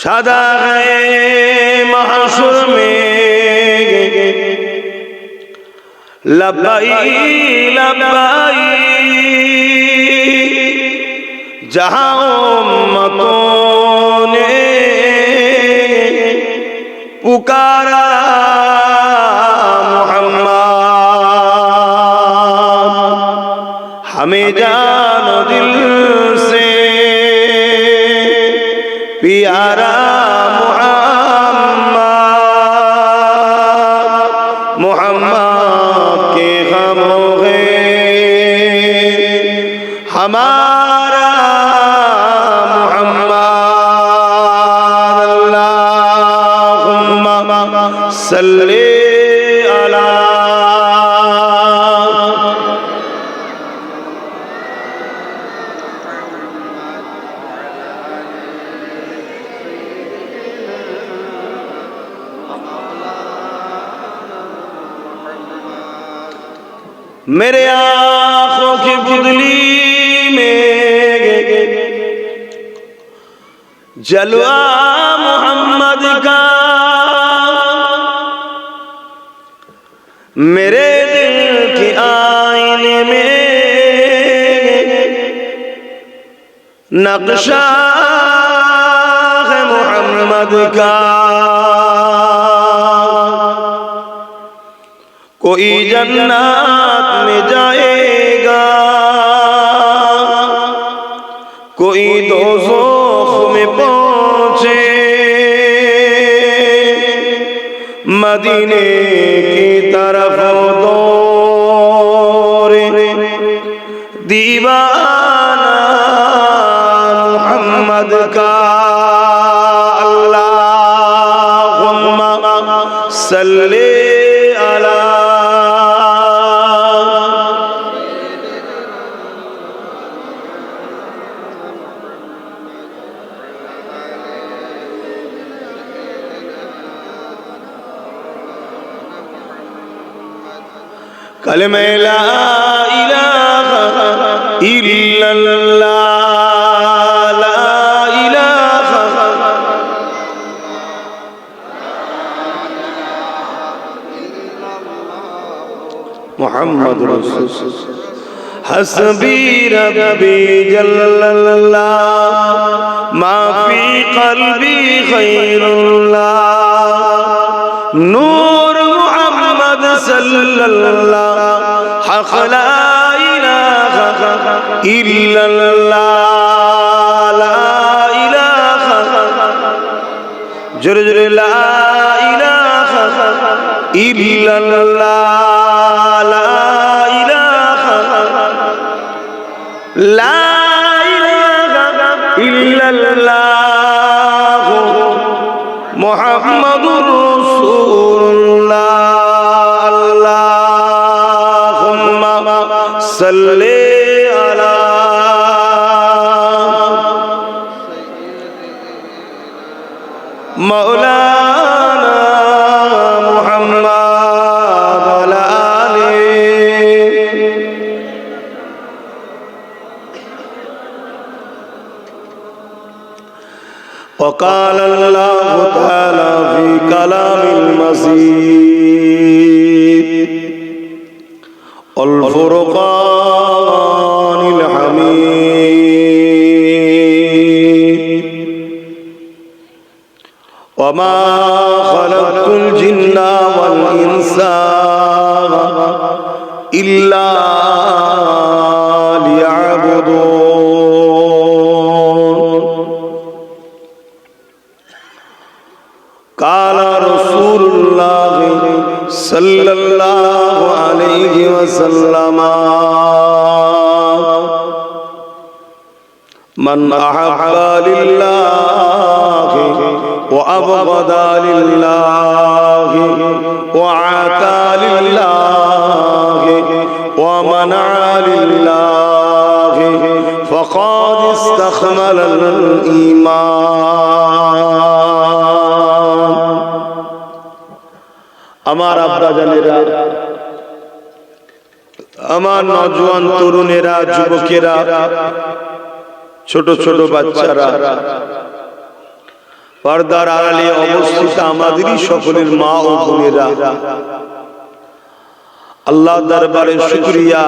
सदा गए महशर में लब्बाई लब्बाई जहां उम्मतों ने पुकारा मोहम्मद, हमें जानो दिल से प्यारा मोहम्मद, मोहम्मद के गमों है हमारा मोहम्मद। अल्लाहुम्मा सल्ली अला। मेरे आँखों की पुतली में जलवा मोहम्मद का, मेरे दिल के आईने में नक्शा है मोहम्मद का। कोई जन्नत में जाएगा, कोई दोज़ख में पहुंचे, मदीने की तरफ दौड़े दीवाना मोहम्मद का। अल्लाहुम्मा सल्ली अला। कलमे ला इलाहा इल्लल्लाह, ला इलाहा मुहम्मद रसूलुल्लाह। हस्बी रब्बी जल्लल्लाह मा फी क़ल्बी खैरुल्लाह। नूर मुहम्मद सल्लल्लाह हक़ ला इलाहा इल्लल्लाह, ला इलाहा जुर जुर ला इलाहा इल्लल्लाह, ला इलाहा ला इलाहा इल्लल्लाह मुहम्मदुर रसूलुल्लाह। अल्लाहुम्मा सल्ली अला। मौलाना मुहम्मद अला आलिही। वक़ाल अल्लाहु तआला फ़ी कलामिल मजीद अल फ़ुरक़ानिल हमीद। वमा ख़लक़तुल जिन्ना वल इंसा इल्ला लियअबुदून। काला रसूलुल्लाह सल्लल्लाहु अलैहि वसल्लम मन अहब्बा लिल्लाहि व अबग़दा लिल्लाहि व आता लिल्लाहि व मना लिल्लाहि फ़क़द इस्तकमलल ईमान। আমার আব্বা জানেরা, আমার নওজোয়ান তরুণেরা, যুবকেরা, ছোট ছোট বাচ্চারা, পর্দার আড়ালে অবস্থিত আমাদেরই সকলের মা ও বোনেরা, আল্লাহ দরবারে শুকরিয়া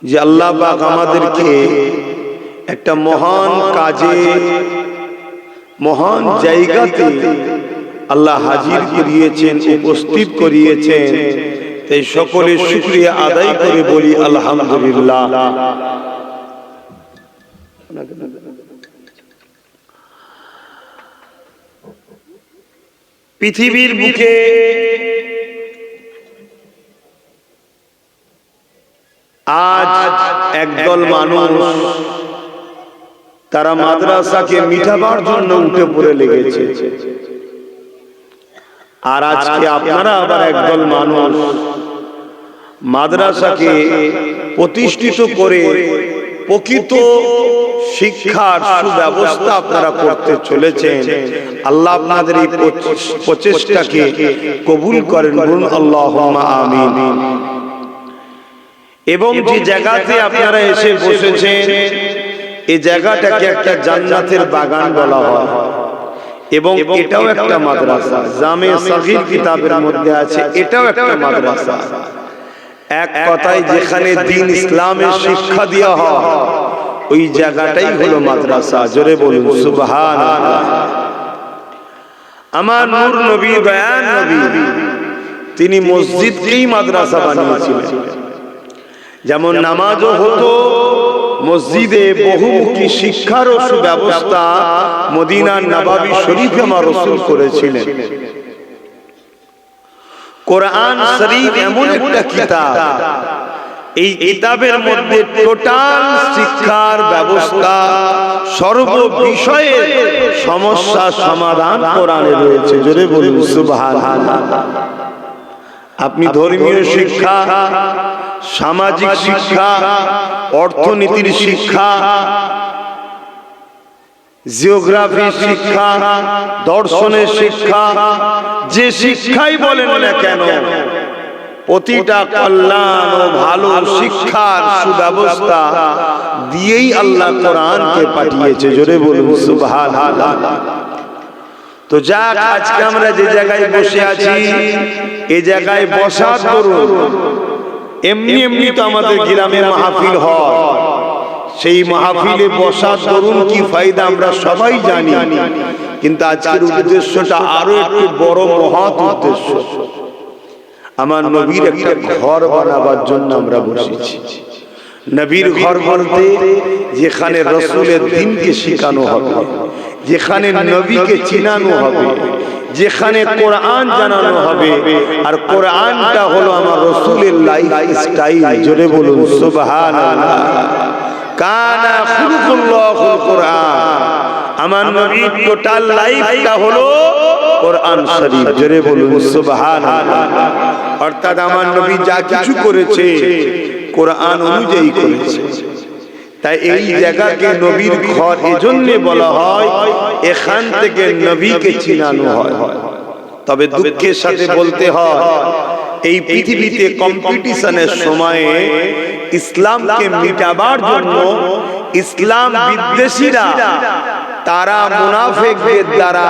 যে আল্লাহ পাক আমাদেরকে একটা মহান কাজে, মহান জায়গাতে আল্লাহ হাজির করিয়েছেন, উপস্থিত করিয়েছেন। তাই সকলে শুকরিয়া আদায় করে বলি আলহামদুলিল্লাহ। পৃথিবীর বুকে আজ একদল মানুষ তারা মাদ্রাসাকে মিটাবার জন্য উঠে পড়ে লেগেছে, আর আজকে আপনারা আবার একদল মানুষ মাদ্রাসাকে প্রতিষ্ঠিত করে প্রকৃত শিক্ষার সুব্যবস্থা আপনারা করতে চলেছেন। আল্লাহ আপনাদের এই প্রচেষ্টাকে কবুল করেন, বলুন আল্লাহুম্মা আমিন। এবং যে জায়গাতে আপনারা এসে বসেছেন, এই জায়গাটাকে একটা জান্নাতের বাগান বলা হয়, এবং এটাও একটা মাদ্রাসা। জামে সাগীর কিতাবের মধ্যে আছে এটাও একটা মাদ্রাসা। এক কথায় যেখানে দ্বীন ইসলামের শিক্ষা দেওয়া হয় ওই জায়গাটাই হলো মাদ্রাসা। জোরে বলুন সুবহানাল্লাহ। আমার নূর নবী, দয়ার নবী, তিনি মসজিদকেই মাদ্রাসা বানিয়েছিলেন। যেমন নামাজও হতো মসজিদে, বহুমুখী শিক্ষারও সুব্যবস্থা মদিনার নববী শরীফে আমার রাসূল করেছিলেন। কোরআন শরীফ এমন একটা কিতাব, এই কিতাবের মধ্যে টোটাল শিক্ষার ব্যবস্থা, সর্ব বিষয়ের সমস্যা সমাধান কোরআনে রয়েছে। জোরে বলুন সুবহানাল্লাহ। আপনি ধর্মীয় শিক্ষা, সামাজিক শিক্ষা, অর্থনীতির শিক্ষা, জিওগ্রাফি শিক্ষা, দর্শনের শিক্ষা, যে শিক্ষাই বলেন না কেন, প্রতিটা কল্যাণ ও ভালো শিক্ষার সুব্যবস্থা দিয়েই আল্লাহ কোরআনকে পাঠিয়েছে। জোরে বলুন সুবহানাল্লাহ। তো যাক, আজকে আমরা যে জায়গায় বসে আছি এই জায়গায় বসার দরুন এমনি এমনি তো আমাদের গ্রামে মাহফিল হয়, সেই মাহফিলে বসার দরুন কি ফায়দা আমরা সবাই জানি, কিন্তু আজকের উদ্দেশ্যটা আরো একটু বড়, মহৎ উদ্দেশ্য। আমার নবীর একটা ঘর বানাবার জন্য আমরা বসেছি। নবীর ঘর বলতে যেখানে রাসূলের দ্বীনকে শেখানো হবে, যেখানে নবীকে চিনানো হবে, যেখানে কোরআন জানানো হবে। আর কোরআনটা হলো আমার রাসূলের লাইফ স্টাইল। জোরে বলুন সুবহানাল্লাহ। কানা খুলুকুল্লাহুল কোরআন। আমার নবীর টোটাল লাইফটা হলো কোরআন শরীফ। জোরে বলুন সুবহানাল্লাহ। অর্থাৎ আমার নবী যা কিছু করেছে কোরআন অনুযায়ী করেছে। তাই এই জায়গাকে নবীর ঘর এজন্য বলা হয়, এখান থেকে নবীকে চিনানো হয়। তবে দুঃখের সাথে বলতে হয়, এই পৃথিবীতে কম্পিটিশনের সময়ে ইসলামকে মিটাবার জন্য ইসলাম বিদ্বেষীরা তারা মুনাফিকদের দ্বারা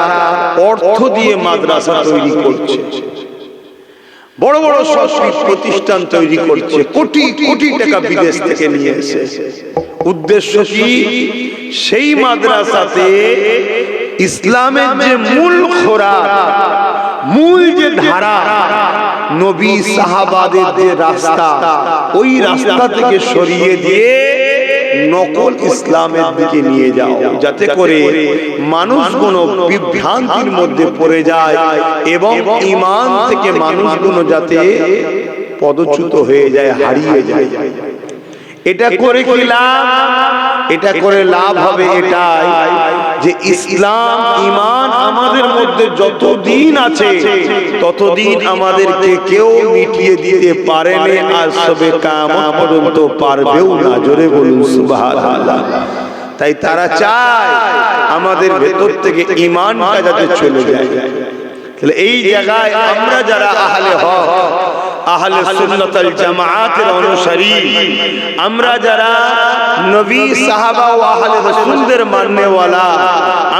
অর্থ দিয়ে মাদ্রাসা তৈরি করছে, বড় বড় সব প্রতিষ্ঠান তৈরি করছে, কোটি কোটি টাকা বিদেশ থেকে নিয়ে এসে। উদ্দেশ্য কি? সেই মাদ্রাসাতে ইসলামের যে মূল খোরাক, মূল যে ধারা, নবী সাহাবাদের যে রাস্তা, ওই রাস্তা থেকে সরিয়ে দিয়ে নকল ইসলামের দিকে নিয়ে যাও, যাতে করে মানুষগুলো বিভ্রান্তির মধ্যে পড়ে যায় এবং ঈমান থেকে মানুষগুলো যাতে পদচ্যুত হয়ে যায়, হারিয়ে যায়। এটা করে কি লাভ? এটা করে লাভ হবে এটাই যে ইসলাম, ঈমান আমাদের মধ্যে যতদিন আছে ততদিন আমাদেরকে কেউ মিটিয়ে দিতে পারেনি, আর সবে কিয়ামত পর্যন্ত পারবেও না। জোরে বলুন সুবহানাল্লাহ। তাই তারা চায় আমাদের ভেতর থেকে ঈমানটা যাতে চলে যায়। তাহলে এই জায়গায় আমরা যারা আহলে হক, আহলে সুন্নাত ওয়াল জামাআতের অনুসারী, আমরা যারা নবী, সাহাবা ও আহলে রাসূলদের মাননেওয়ালা,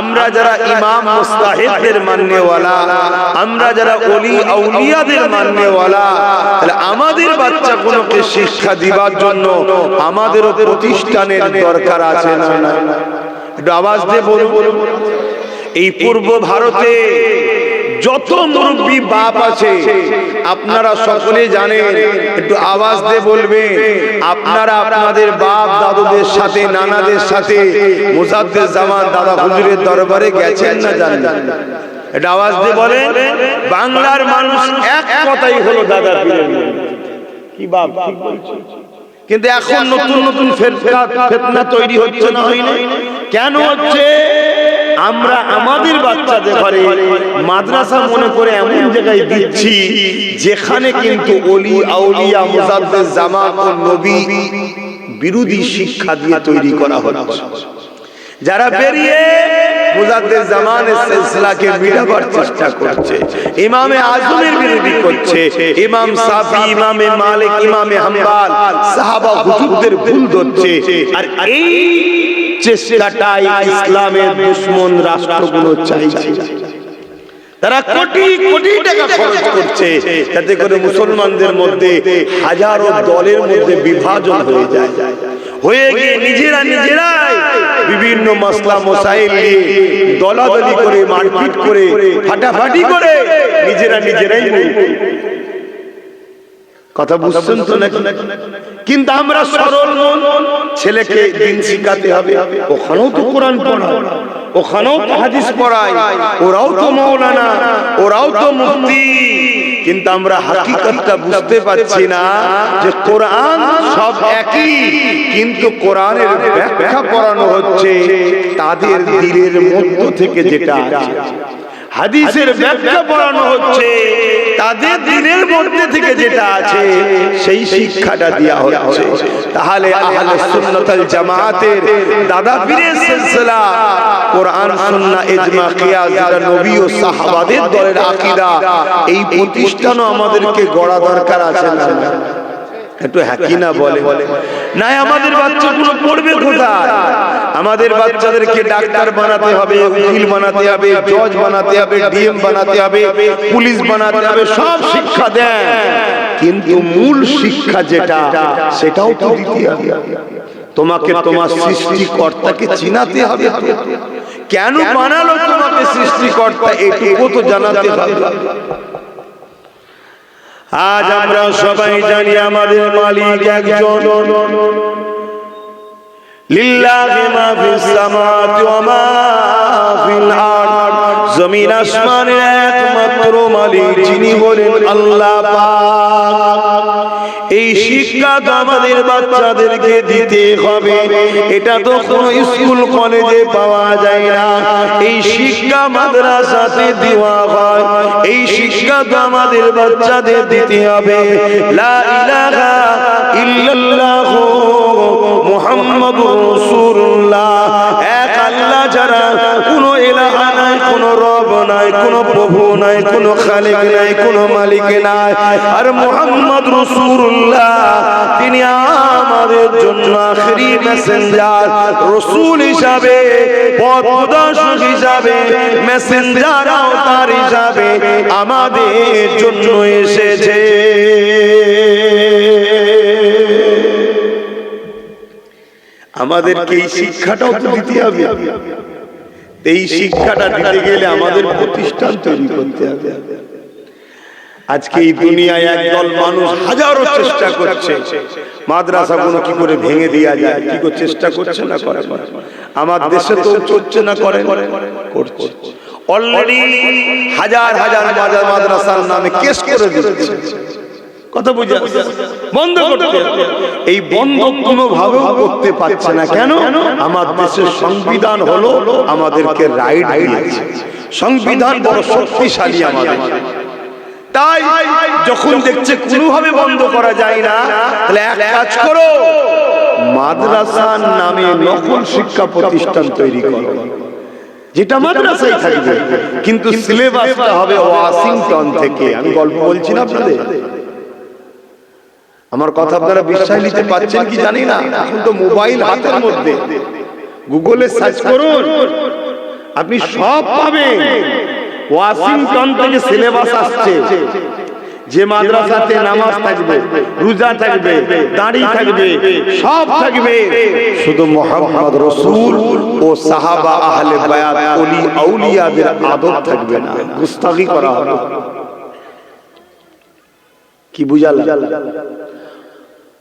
আমরা যারা ইমাম মুস্তাহিদদের মাননেওয়ালা, আমরা যারা ওলি আউলিয়াদের মাননেওয়ালা, তাহলে আমাদের বাচ্চাগুলোকে শিক্ষা দিবার জন্য আমাদেরও প্রতিষ্ঠানের দরকার আছে না? একটু আওয়াজ দিয়ে বলুন। এই পূর্ব ভারতে যত মুরব্বী বাপ আছে আপনারা সকলে জানেন, একটু আওয়াজ দিয়ে বলবেন, আপনারা আপনাদের বাপ দাদুদের সাথে, নানাদের সাথে মুজাদ্দেদ জামান দাদা হুজুরের দরবারে গেছেন না জানেন? এটা আওয়াজ দিয়ে বলেন। বাংলার মানুষ এক কথাই হলো দাদা পীরের কি বাপ ঠিক বলছে। কিন্তু এখন নতুন নতুন ফিতনা তৈরি হচ্ছে না, হয়নি? কেন হচ্ছে? আমরা আমাদের বাচ্চাদের ঘরে মাদ্রাসা মনে করে এমন জায়গায় দিচ্ছি যেখানে কিন্তু ওলি আউলিয়া মুজাদ্দেদ জামান ও নবী বিরোধী শিক্ষা দিয়ে তৈরি করা হচ্ছে। যারা বেরিয়ে মুজাদ্দেদ জামানের সিলসিলাকে মিটাবার চেষ্টা করছে, ইমামে আজমের বিরোধী করছে, ইমাম শাফি, ইমামে মালিক, ইমামে হাম্বল, সাহাবা হুজুরদের ভুল ধরছে। আর এই চেষ্টাটাই ইসলামের দুশমন রাষ্ট্রগুলো চাইছে। তারা কোটি কোটি টাকা খরচ করছে যাতে করে মুসলমানদের মধ্যে হাজারো দলের মধ্যে বিভাজন হয়ে যায়, হয়ে গিয়ে নিজেরাই বিভিন্ন মাসলা মাসাইল নিয়ে দলাদলি করে, মারপিট করে, ফাটাফাটি করে নিজেরাই কথা বুঝছেন তো নাকি? কিন্তু আমরা সরল মন, ছেলেকে দিন শিখাতে হবে। ওখানেও তো কোরআন পড়ায়, ওখানেও তো হাদিস পড়ায়, ওরাও তো মাওলানা, ওরাও তো মুফতি। কিন্তু আমরা হাকিকতটা বুঝতে পারছি না যে কোরআন সব একই, কিন্তু কোরআনের ব্যাখ্যা পড়ানো হচ্ছে তাদের দিলের মধ্য থেকে যেটা আছে। হাদিসের ব্যাখ্যা পড়ানো হচ্ছে তাদের দিলের মধ্যে থেকে যেটা আছে, সেই শিক্ষাটা দেয়া হচ্ছে। তাহলে আহলে সুন্নাত ওয়াল জামাতের দাদা পীরের সিলসিলা, কোরআন সুন্নাহ ইজমা কিয়াস, যেটা নবী ও সাহাবাদের দলের আকীদা, এই প্রতিষ্ঠানও আমাদেরকে গড়া দরকার আছে না? একটু হ্যাঁ না বলে না? আমাদের বাচ্চাগুলো পড়বে কোথায়? আমাদের বাচ্চাদেরকে ডাক্তার বানাতে হবে, উকিল বানাতে হবে, জজ বানাতে হবে, ডিএম বানাতে হবে, পুলিশ বানাতে হবে, সব শিক্ষা দেন, কিন্তু মূল শিক্ষা যেটা সেটাও তো দিতে হবে। তোমাকে তোমার সৃষ্টিকর্তাকে চিনাতে হবে। কেন বানালো তোমাকে সৃষ্টিকর্তা, এটুকু তো জানাতে হবে। আজ আমরা সবাই জানি আমাদের মালিক একজন, লিল্লাহি মা ফিস সামাওয়াতি ওয়া মা ফিল আরদ, জমিন আসমানের একমাত্র মালিক যিনি হলেন আল্লাহ পাক। এই শিক্ষা তো আমাদের বাচ্চাদেরকে দিতে হবে। এটা তো কোনো স্কুল কলেজে পাওয়া যায় না, এই শিক্ষা মাদ্রাসাতে দেওয়া হয়। এই শিক্ষা তো আমাদের বাচ্চাদের দিতে হবে। লা ইলাহা ইল্লাল্লাহ মুহাম্মাদুর রাসূলুল্লাহ, এক আল্লাহ ছাড়া কোনো ইলাহা নাই, কোনো রব নাই, কোনো প্রভু নাই, কোনো খালিক নাই, কোনো মালিক নাই। আর মুহাম্মদ রাসূলুল্লাহ তিনি আমাদের জন্য আখেরি মেসেঞ্জার, রাসূল হিসাবে, পথপ্রদর্শক হিসাবে, মেসেঞ্জার আওতার হিসাবে আমাদের জন্য এসেছে। আমাদেরকে এই শিক্ষাটাও তো দিতে হবে। এই শিক্ষাটা দিতে গেলে আমাদের প্রতিষ্ঠান তৈরি করতে হবে। আজকে এই দুনিয়ায় একদল মানুষ হাজারো চেষ্টা করছে মাদ্রাসাগুলো কি করে ভেঙে দেওয়া যায়, কি করে চেষ্টা করছে না করে। আমার দেশে তো চলছে না, করে করছে। অলরেডি হাজার হাজার মাদ্রাসার নামে কেস করে দিচ্ছে। কথা বুঝা বন্ধ করতে, এই বন্ধ কোনো ভাবেও করতে পারছে না। কেন? আমার দেশের সংবিধান হলো আমাদেরকে রাইট দিয়েছে, সংবিধান বড় শক্তিশালী আমাদের। তাই যখন দেখছে কোনোভাবে বন্ধ করা যায় না, তাহলে এক কাজ করো, মাদ্রাসার নামে নকল শিক্ষা প্রতিষ্ঠান তৈরি করো, যেটা মাদ্রাসায় থাকবে, কিন্তু সিলেবাসটা হবে ওয়াশিংটন থেকে। আমি গল্প বলছি না আপনাদের, আমার কথা আপনারা বিশ্বাস নিতে পারছেন কি জানি না। এখন তো মোবাইল হাতের মধ্যে, গুগলে সার্চ করুন, আপনি সব পাবেন। ওয়াশিংটন থেকে সিলেবাস আসছে, যে মাদ্রাসাতে নামাজ থাকবে, রোজা থাকবে, দাড়ি থাকবে, সব থাকবে, শুধু মুহাম্মদ রাসূল ও সাহাবা আহলে বায়াত ওলি আউলিয়াদের আদব থাকবে না, গুস্তাখি করা হবে। কি বুঝালাম?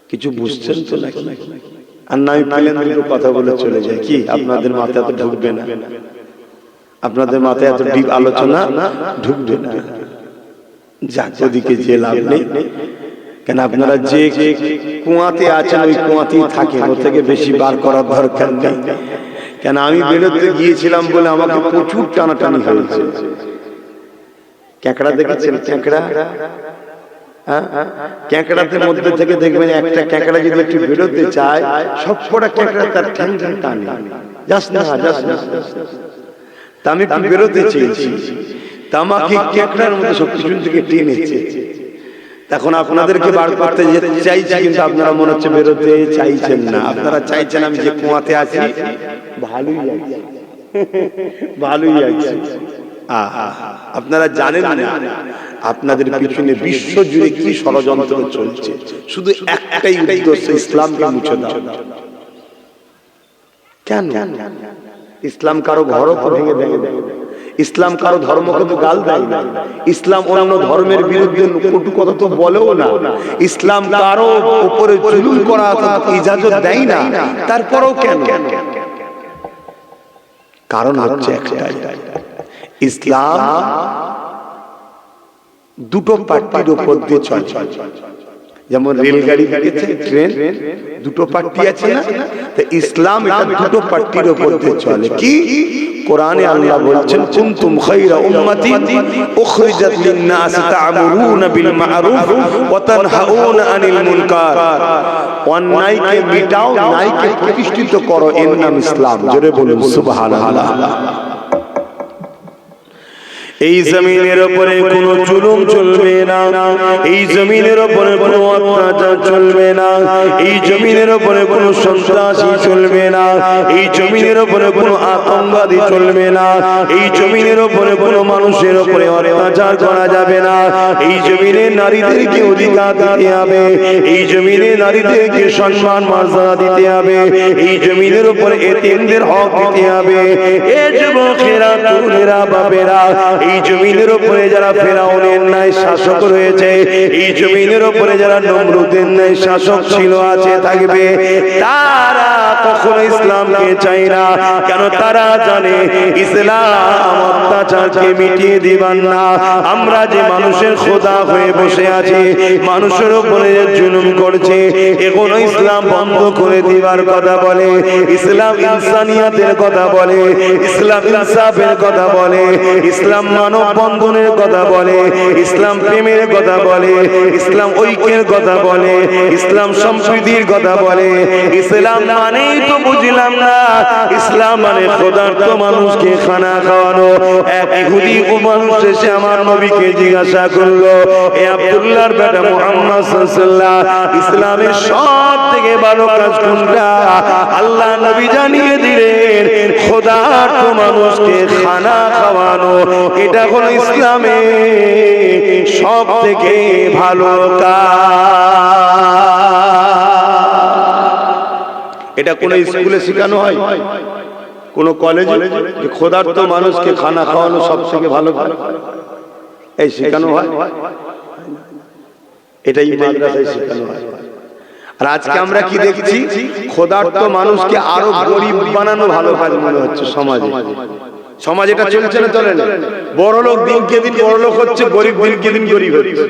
কিছু বুঝছেন তো নাকি? আর না আমি প্লেন দুটো কথা বলে চলে যাই, কি আপনাদের মাথায় তো ঢুকবে না? আপনাদের মাথায় এত ডিপ আলোচনা ঢুকবে না। যাক, ওদিকে যে লাভ নেই, কেন আপনারা যে কুয়াতে আছেন ওই কুয়াতেই থাকেন, ওর থেকে বেশি বার করার দরকার নেই। কেন আমি বেরোতে গিয়েছিলাম বলে আমাকে প্রচুর টানাটানি হয়েছে। ক্যাঁকড়া দেখেছেন? ক্যাঁকড়া, ক্যাঁকড়াদের মধ্যে থেকে দেখবেন একটা ক্যাঁকড়া যদি একটু বেরোতে চায়, সবকটা ক্যাঁকড়া তার ঠ্যাং ঠ্যাং টানে, যাস না যাস না। তা আমি একটু বেরোতে চেয়েছি, তা আমাকে ক্যাঁকড়ার মধ্যে সব পিছন থেকে টেনেছে। তখন আপনাদেরকে বার করতে যেতে চাইছি, কিন্তু আপনারা মনে হচ্ছে বেরোতে চাইছেন না। আপনারা চাইছেন আমি যে কুয়াতে আছি ভালোই আছে, ভালোই আছে। আপনারা জানেন না আপনাদের পিছনে বিশ্ব জুড়ে কি ষড়যন্ত্র চলছে, শুধু একটাই উদ্দেশ্য, ইসলামকে মুছে দাও। কেন? ইসলাম কারো ঘরও তো ভেঙে ভেঙে দেয়, ইসলাম কারো ধর্মকে তো গাল দেয় না, ইসলাম অন্য ধর্মের বিরুদ্ধে কটু কথা তো বলেও না, ইসলাম কারো উপরে জুলুম করা ইজাজত দেয় না। তারপরেও কেন? কারণ হচ্ছে একটাই, ইসলাম দুটো পার্টির উপর দিয়ে চলে। যেমন রেলগাড়ি দেখেছে, ট্রেন, দুটো পার্টি আছে না? তো ইসলাম এটা দুটো পার্টির উপর দিয়ে চলে। কি? কোরআনে আল্লাহ বলছেন, কুনতুম খায়রা উম্মাতিন উখরিজাত লিন-নাস তা'মুরুনা বিল মা'রুফ ওয়া তানহাউনা আনিল মুনকার। অন্যায়কে মিটাও, ন্যায়কে প্রতিষ্ঠিত করো, এর নাম ইসলাম। জোরে বলুন সুবহানাল্লাহ। এই জমিনের উপরে কোনো জুলুম চলবে না, এই জমিনের উপরে কোনো অত্যাচার চলবে না, এই জমিনের উপরে কোনো সন্ত্রাসী চলবে না, এই জমিনের উপরে কোনো আতঙ্কবাদী চলবে না, এই জমিনের উপরে কোনো মানুষের উপরে অত্যাচার করা যাবে না। এই জমিনে নারীদেরকে অধিকার দিতে হবে, এই জমিনে নারীদেরকে সম্মান মর্যাদা দিতে হবে, এই জমিনের উপরে এতিমদের হক দিতে হবে। এ যুবকেরা, তরুণেরা, বাপেরা, এই জমিনের উপরে যারা ফেরাউনের ন্যায় শাসক রয়েছে, এই জমিনের উপরে যারা নমরুদের ন্যায় শাসক ছিল, আছে, থাকবে, তারা কখনো ইসলামকে চায় না। কেন? তারা জানে ইসলাম অত্যাচারকে মিটিয়ে দিবেন না। আমরা যে মানুষের খোদা হয়ে বসে আছি, মানুষের উপরে জুলুম করছে, এখনো ইসলাম বন্ধ করে দিবার কথা বলে, ইসলাম ইনসানিয়াতের কথা বলে, ইসলাম ইনসাফের কথা বলে, ইসলাম মানব বন্ধনের কথা বলে, ইসলাম প্রেমের কথা বলে, ইসলাম ঐক্যের কথা বলে, ইসলাম সম্প্রীতির কথা বলে। ইসলাম মানেই তো বুঝলাম না, ইসলাম মানে খোদার্থ মানুষকে খানা খাওয়ানো। এক ইহুদি মানুষ এসে আমার নবীকে জিজ্ঞাসা করলো, এ আব্দুল্লাহর বেটা মুহাম্মদ সাল্লাল্লাহু আলাইহি ওয়াসাল্লাম, ইসলামের সব থেকে ভালো কাজ কোনটা? আল্লাহ নবী জানিয়ে দিলেন, খোদার্থ মানুষকে খানা খাওয়ানো, এটা হলো ইসলামে সব থেকে ভালো কাজ। এটা কোন স্কুলে শেখানো হয়, কোন কলেজে, যে খোদার্থ মানুষকে খানা খাওয়ানো সব থেকে ভালো কাজ? এই শেখানো হয়? এটাই মাদ্রাসায় শেখানো হয়। আর আজকে আমরা কি দেখছি? খোদার্থ মানুষকে আরো গরিব বানানো ভালো কাজ মনে হচ্ছে সমাজে। সমাজ এটা চলছে না, চলে না? বড় লোক দিনকে দিন বড় লোক হচ্ছে, গরিব দিনকে দিন গরিব হচ্ছে।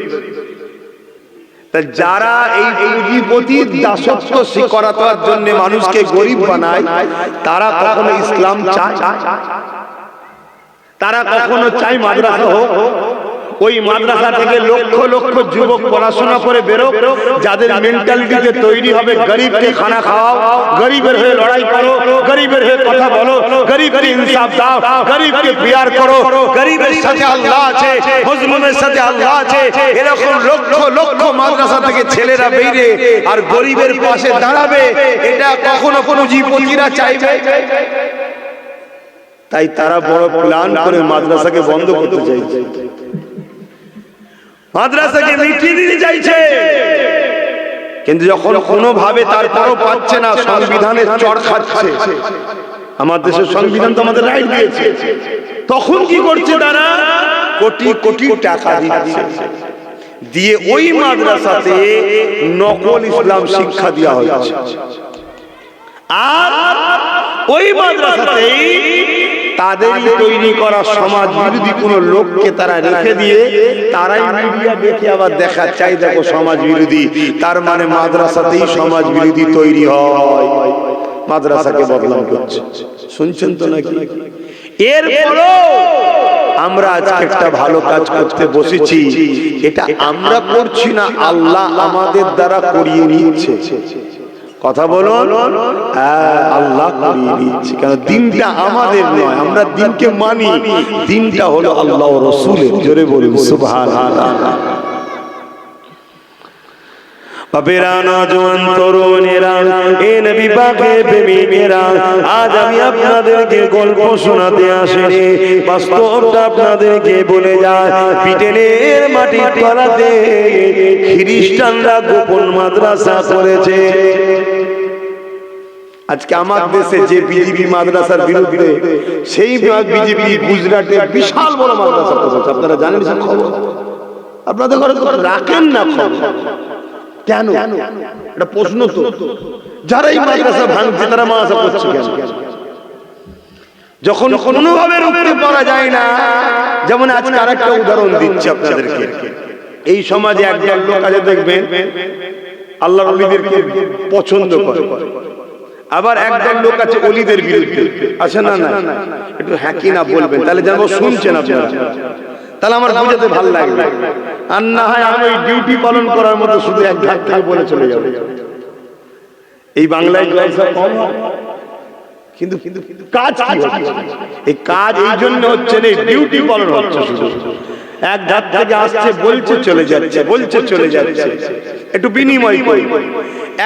তা যারা এই পুঁজিপতির দাসত্ব করার জন্য মানুষকে গরিব বানায়, তারা কখনো ইসলাম চায়? তারা কখনো চায় মাদ্রাসা হোক? ওই মাদ্রাসা থেকে লক্ষ লক্ষ যুবক পড়াশোনা করে বেরো, যাদের মেন্টালিটিতে তৈরি হবে গরিবকে খানা খাওয়াও, গরিবের হয়ে লড়াই করো, গরিবের হয়ে কথা বলো, গরিবকে ইনসাফ দাও, গরিবকে প্যার করো, গরিবের সাথে আল্লাহ আছে, মজলুমের সাথে আল্লাহ আছে। এরকম লক্ষ লক্ষ মাদ্রাসা থেকে ছেলেরা বেরিয়ে আর গরিবের পাশে দাঁড়াবে, এটা কখনো পুঁজিপতিরা চাইবে? তাই তারা বড় প্ল্যান করে মাদ্রাসাকে বন্ধ করতে চাইছে, মাদ্রাসাকে মিটিয়ে দিতে চাইছে। কিন্তু যখন কোনোভাবে তারপরও পাচ্ছে না, সংবিধানের চড় খাচ্ছে, আমার দেশের সংবিধান তো আমাদের রাইট দিয়েছে, তখন কি করছে তারা? কোটি কোটি টাকা দিচ্ছে, দিয়ে ওই মাদ্রাসাতে নকল ইসলাম শিক্ষা দেওয়া হচ্ছে। আর ওই মাদ্রাসাতেই তাদেরই তৈরি করা সমাজ বিরোধী কোন লোককে তারা রেখে দিয়ে তারাই মিডিয়া দেখে আবার দেখা চাই, দেখো সমাজ বিরোধী, তার মানে মাদ্রাসাতেই সমাজ বিরোধী তৈরি হয়, মাদ্রাসাকে বদনাম করছে। শুনছেন তো নাকি? এরপরও আমরা আজকে একটা ভালো কাজ করতে বসেছি, এটা আমরা করছি না, আল্লাহ আমাদের দ্বারা করিয়ে নিচ্ছে। কথা বলুন, আল্লাহ করিয়ে নিচ্ছে। কেন? দিনটা আমাদের নয়, আমরা দিনকে মানি, দিনটা হলো আল্লাহ ও রাসূলের। জোরে বলুন সুবহানাল্লাহ। বাপেরা, নওজোয়ান তরুণেরা, এ নবী পাকের প্রেমিকেরা, আজ আমি আপনাদেরকে গল্প শোনাতে আসিনি, বাস্তবটা আপনাদেরকে বলে যায়। ব্রিটেনের মাটির তলাতে খ্রিস্টানরা গোপন মাদ্রাসা করেছে। আজকে আমার দেশে যে বিজেপি মাদ্রাসার বিরুদ্ধে, সেই বিজেপি গুজরাটে বিশাল বড় মাদ্রাসা করেছে। আপনারা জানেন সব খবর? আপনাদের ঘরে রাখেন না খবর? কেন? এটা প্রশ্ন তো। যারা এই মাদ্রাসা ভাঙছে তারা মাদ্রাসা করছে কেন? যখন কোনোভাবে রুখতে পারা যায় না, যেমন আজকে আরেকটা উদাহরণ দিচ্ছি আপনাদেরকে। এই সমাজে একজন লোক আছে, দেখবেন আল্লাহর ওলিদেরকে পছন্দ করে, আবার একজন লোক আছে ওলিদের বিরুদ্ধে। আছে না? না, একটু হ্যাঁ কি না বলবেন, তাহলে যেন শুনছেন আপনারা, তাহলে আমার বুঝাতে ভালো লাগবে। আর না হয় আমি ওই ডিউটি পালন করার মতো শুধু এক ঘাট থেকে বলে চলে যাবো। এই বাংলায় জলসা কম, কিন্তু কাজ কি হচ্ছে? এই কাজ এই জন্য হচ্ছে না, ডিউটি পালন হচ্ছে শুধু। এক ঘাট থেকে আসছে, বলছে চলে যাচ্ছে, বলছে চলে যাচ্ছে, একটু বিনিময় করি।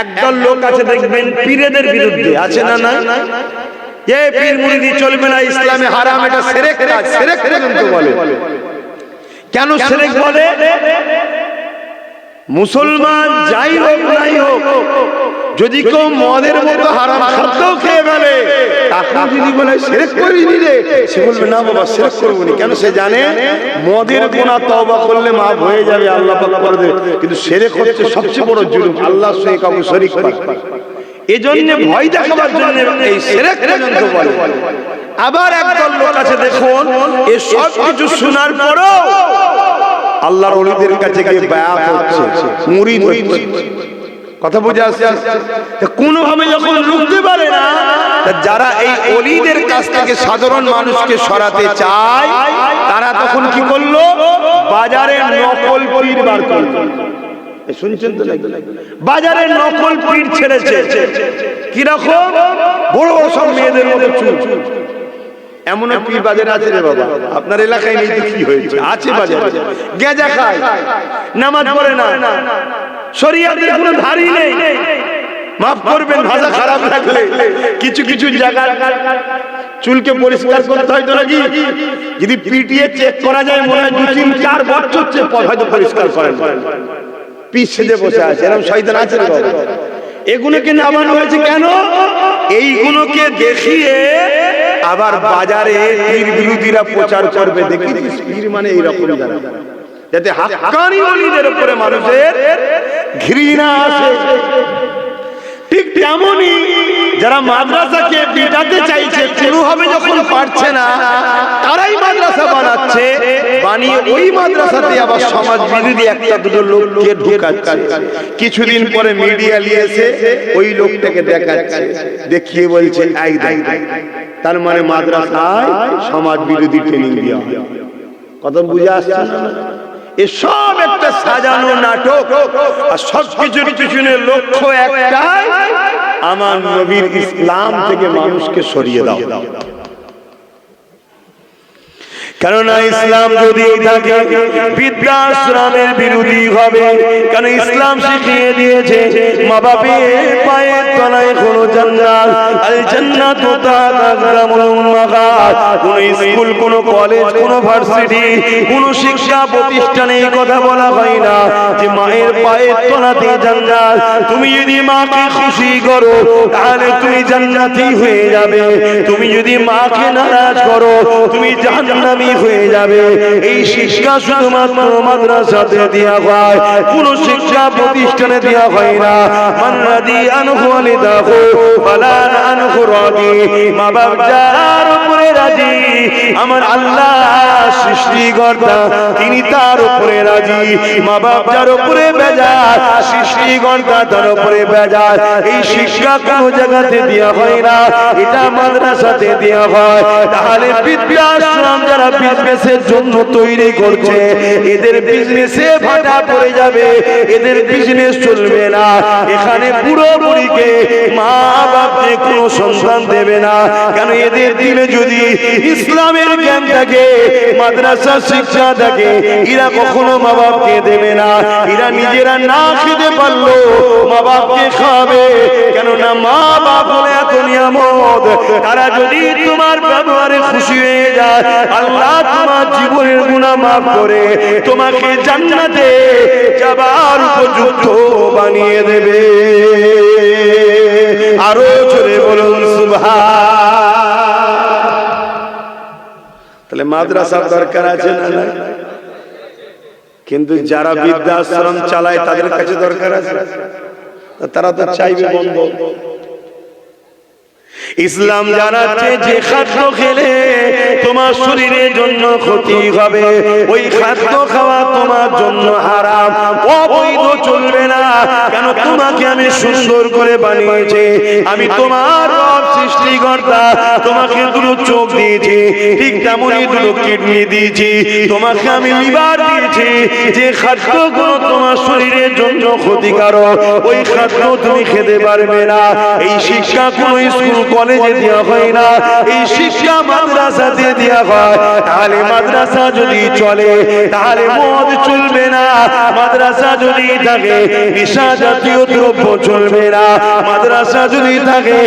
একদল লোক আছে দেখবেন পীরেদের বিরুদ্ধে। আছে না? না, এ পীর মুরিদি চলবে না, ইসলামে হারাম, এটা শিরক কাজ। শিরক পর্যন্ত বলে। কেন শিরক বলে? মুসলমান যাই হোক নাই হোক, যদি কেউ মদের মতো হারাম খাদ্যও খেয়ে ফেলে, তাকে যদি বলে শিরক করিনি রে, সে বলবে না বাবা শিরক করবো না। কেন? সে জানে মদের গুনাহ তওবা করলে মাফ হয়ে যাবে, আল্লাহ পাক করে দেবে। কিন্তু শিরক হচ্ছে সবচেয়ে বড় জুলুম, আল্লাহর সঙ্গে কাউকে শরীক করা। এজন্য ভয় দেখাবার জন্য এই শিরক পর্যন্ত বলে। আবার একদল লোক আছে দেখুন, এই সব কিছু শোনার পরও আল্লাহর ওলিদের কাছে গিয়ে বায়াত হচ্ছে, মুরিদ হচ্ছে। কথা বুঝে আসছে? কোনোভাবে যখন রুখতে পারে না, যারা এই ওলিদের কাছ থেকে সাধারণ মানুষকে সরাতে চায়, তারা তখন কি করলো? বাজারে নকল পীর বার করলো। শুনছেন তো নাকি? বাজারে নকল পীর ছেড়েছে। কিরকম? বড় বড় সব মেয়েদের মতো চুল। এমন পীর বাজারে আছে রে বাবা, আপনার এলাকায় নেই? কি হয়েছে? আছে বাজারে। গেঁজা খায়, নামাজ পড়ে না, শরীয়তের কোনো ধারই নেই। মাফ করবেন ভাষা খারাপ লাগলে, কিছু কিছু জায়গায় চুলকে পরিষ্কার করতে হয় তো নাকি? যদি পিটিয়ে চেক করা যায়, মনে হয় 2-3-4 বছর হয়তো পরিষ্কার করেন। পিস সেজে বসে আছে, এরকম শয়তান আছে রে বাবা। এগুলোকে নামানো হয়েছে কেন? এইগুলোকে দেখিয়ে আবার বাজারে পীর বিরোধীরা প্রচার করবে, দেখেছিস পীর মানে এইরকম, যাতে হাক্কানি ওলিদের উপরে মানুষের ঘৃণা আসে। ঠিক তেমনই যারা মাদ্রাসাকে পিটাতে চাইছে, কোনোভাবে যখন পারছে না, তারাই মাদ্রাসা বানাচ্ছে, বানিয়ে ওই মাদ্রাসাতে আবার সমাজ বিরোধী একটা দুটো লোককে ঢোকাচ্ছে। কিছুদিন পরে মিডিয়া নিয়ে এসে ওই লোকটাকে দেখাচ্ছে, দেখিয়ে বলছে এই দেখ, তার মানে মাদ্রাসায় সমাজ বিরোধী ট্রেনিং দেওয়া হয়। কথা বুঝে আসছে না? এসব একটা সাজানো নাটক, আর সবকিছুর পিছনে লক্ষ্য একটাই, আমার নবীর ইসলাম থেকে মানুষকে সরিয়ে দাও। কেননা ইসলাম যদি থাকে বৃদ্ধাশ্রমের বিরোধী হবে। কারণ ইসলাম শিখিয়ে দিয়েছে মা বাপের পায়ের তলায় কোনো জান্নাত, আল জান্নাতু তাহতা আকদামুল উম্মাহাত। কোন স্কুল, কোন কলেজ, কোন ভার্সিটি, কোন শিক্ষা প্রতিষ্ঠানে এই কথা বলা হয় না যে মায়ের পায়ের তলাতে জান্নাত। তুমি যদি মাকে খুশি করো তাহলে তুমি জান্নাতি হয়ে যাবে, তুমি যদি মাকে নারাজ করো তুমি জাহান্নামী হয়ে যাবে। এই শিক্ষা শুধুমাত্র মাদ্রাসাতে দেওয়া হয়, কোন শিক্ষা প্রতিষ্ঠানে দেওয়া হয় না। মান রাদি আনহু ওয়ালিদাহু ফালা আনহু রাদি। মা বাপ যার উপরে রাজি, আমার আল্লাহ সৃষ্টিকর্তা তিনি তার উপরে রাজি। মা বাপ যার উপরে বেজার, সৃষ্টিকর্তা তার উপরে বেজার। এই শিক্ষা কোন জায়গাতে দেওয়া হয় না, এটা মাদ্রাসাতে দেওয়া হয়। তাহলে বৃদ্ধাশ্রম যারা বিজনেসের জন্য তৈরি করছে, এদের বিজনেসে ভাটা পড়ে যাবে, এদের বিজনেস চলবে না। এখানে বুড়ো বুড়িকে মা বাপকে কোনো সন্তান দেবে না। কেন? এদের দিলে যদি ইসলামের জ্ঞান থাকে, মাদ্রাসা শিক্ষা থাকে, এরা কখনো মা বাপকে দেবে না। এরা নিজেরা না খেতে পারলো মা বাপকে খাবে। কেননা মা বাপ হলে এত নিয়ামত, তারা যদি তোমার ব্যবহারে খুশি হয়ে যায়, আল্লাহ তোমার জীবনের গুনাহ মাফ করে তোমাকে জান্নাতে যাবার উপযুক্ত বানিয়ে দেবে। আরো জোরে বলুন সুবহান। তাহলে মাদ্রাসার দরকার আছে না? কিন্তু যারা বৃদ্ধাশ্রম চালায় তাদের কাছে দরকার আছে, তারা তো চাইবে বন্ধ। ইসলাম জানাচ্ছে যে খাদ্য খেলে তোমার শরীরের জন্য ক্ষতি হবে, ওই খাদ্য খাওয়া তোমার জন্য হারাম, অবৈধ, চলবে না। কেন? তোমাকে আমি সুন্দর করে বানিয়েছি, আমি তোমার রব সৃষ্টিকর্তা, তোমাকে দুটো চোখ দিয়েছি, ঠিক তেমনই দুটো কিডনি দিয়েছি, তোমাকে আমি লিভার দিয়েছি। যে খাদ্যগুলো তোমার শরীরের জন্য ক্ষতিকারক, ওই খাদ্য তুমি খেতে পারবে না। এই শিক্ষা কোন স্কুল কলেজে দেওয়া হয় না, এই শিক্ষা মাদ্রাসাতে দেওয়া হয়। তাহলে মাদ্রাসা যদি চলে তাহলে মদ চলবে না, মাদ্রাসা যদি থাকে নেশা জাতীয় দ্রব্য চলবে না, মাদ্রাসা যদি থাকে